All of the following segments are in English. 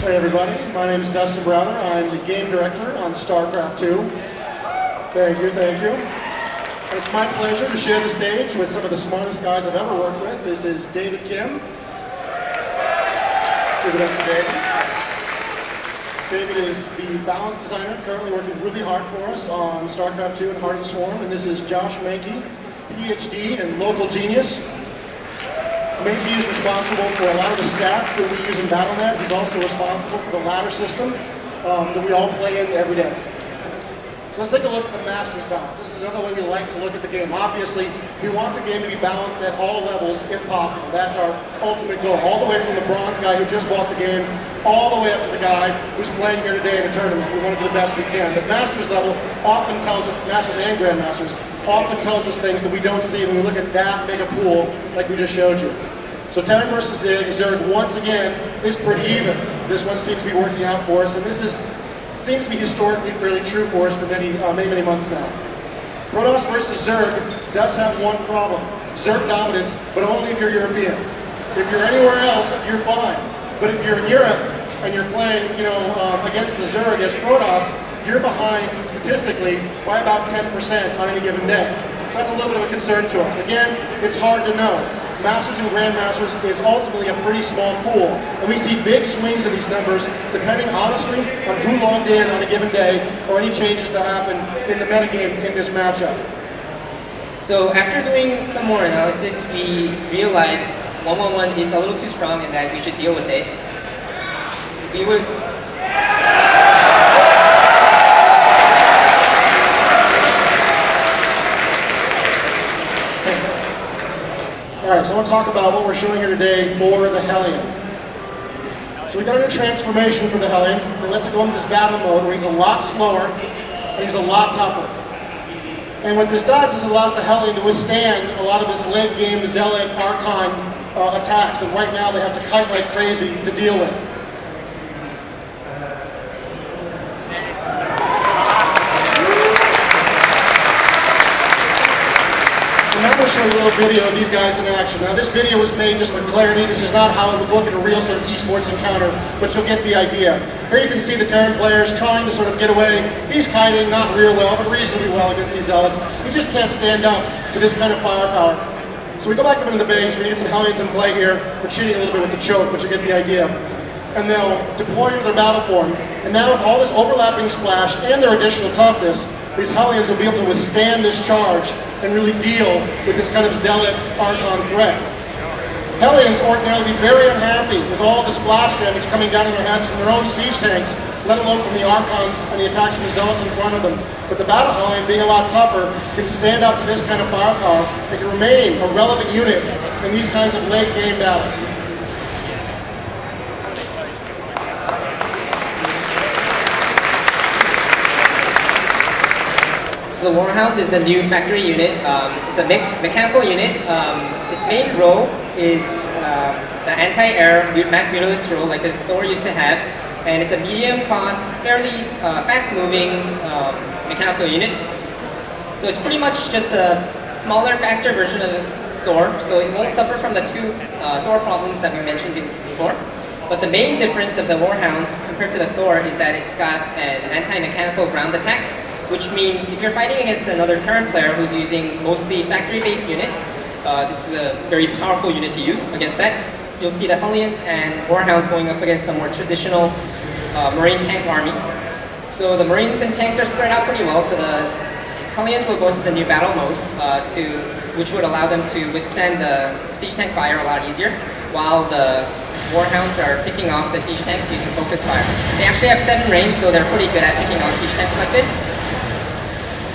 Hey everybody, my name is Dustin Browder. I'm the game director on Starcraft 2. Thank you, thank you. And it's my pleasure to share the stage with some of the smartest guys I've ever worked with. This is David Kim. Give it up for David. David is the balance designer, currently working really hard for us on Starcraft 2 and Heart of the Swarm. And this is Josh Mankey, PhD and local genius. Mankey is responsible for a lot of the stats that we use in Battle.net. He's also responsible for the ladder system that we all play in every day. So let's take a look at the Masters balance. This is another way we like to look at the game. Obviously, we want the game to be balanced at all levels if possible. That's our ultimate goal. All the way from the bronze guy who just bought the game, all the way up to the guy who's playing here today in a tournament. We want to do the best we can. But Masters level often tells us, Masters and Grandmasters, often tells us things that we don't see when we look at that big a pool like we just showed you. So Terran versus Zerg, once again, is pretty even. This one seems to be working out for us, and this seems to be historically fairly true for us for many months now. Protoss versus Zerg does have one problem. Zerg dominance, but only if you're European. If you're anywhere else, you're fine. But if you're in Europe and you're playing, against the Zerg as Protoss, you're behind statistically by about 10% on any given day. So that's a little bit of a concern to us. Again, it's hard to know. Masters and Grandmasters is ultimately a pretty small pool, and we see big swings in these numbers depending honestly on who logged in on a given day or any changes that happen in the metagame in this matchup. So after doing some more analysis, we realized 111 is a little too strong and that we should deal with it. We would Alright, so I want to talk about what we're showing here today for the Hellion. So we got a new transformation for the Hellion that lets it go into this battle mode where he's a lot slower and he's a lot tougher. And what this does is it allows the Hellion to withstand a lot of this late game Zealot Archon attacks that right now they have to kite like crazy to deal with. Now I'm going to show you a little video of these guys in action. Now this video was made just for clarity. This is not how it would look at a real sort of esports encounter, but you'll get the idea. Here you can see the Terran players trying to sort of get away. He's kiting, not real well, but reasonably well against these Zealots. He just can't stand up to this kind of firepower. So we go back up into the base, we get some Hellions in play here. We're cheating a little bit with the choke, but you get the idea. And they'll deploy into their battle form. And now with all this overlapping splash and their additional toughness, these Hellions will be able to withstand this charge and really deal with this kind of Zealot Archon threat. Hellions ordinarily be very unhappy with all the splash damage coming down on their heads from their own siege tanks, let alone from the Archons and the attacks from the Zealots in front of them. But the Battle Hellion, being a lot tougher, can stand up to this kind of firepower and can remain a relevant unit in these kinds of late game battles. So the Warhound is the new factory unit. It's a mechanical unit. Its main role is the anti-air mass mutilist role like the Thor used to have. And it's a medium-cost, fairly fast-moving mechanical unit. So it's pretty much just a smaller, faster version of the Thor. So it won't suffer from the two Thor problems that we mentioned before. But the main difference of the Warhound compared to the Thor is that it's got an anti-mechanical ground attack, which means if you're fighting against another Terran player who's using mostly factory-based units, this is a very powerful unit to use against that. You'll see the Hellions and Warhounds going up against the more traditional Marine tank army. So the Marines and tanks are spread out pretty well, so the Hellions will go into the new battle mode, which would allow them to withstand the siege tank fire a lot easier, while the Warhounds are picking off the siege tanks using focus fire. They actually have 7 range, so they're pretty good at picking off siege tanks like this.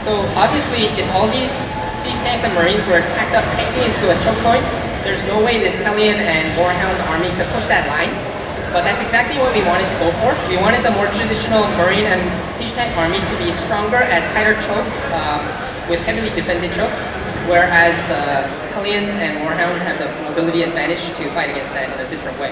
So obviously, if all these siege tanks and Marines were packed up tightly into a choke point, there's no way this Hellion and Warhound army could push that line. But that's exactly what we wanted to go for. We wanted the more traditional Marine and siege tank army to be stronger at tighter chokes with heavily defended chokes, whereas the Hellions and Warhounds have the mobility advantage to fight against that in a different way.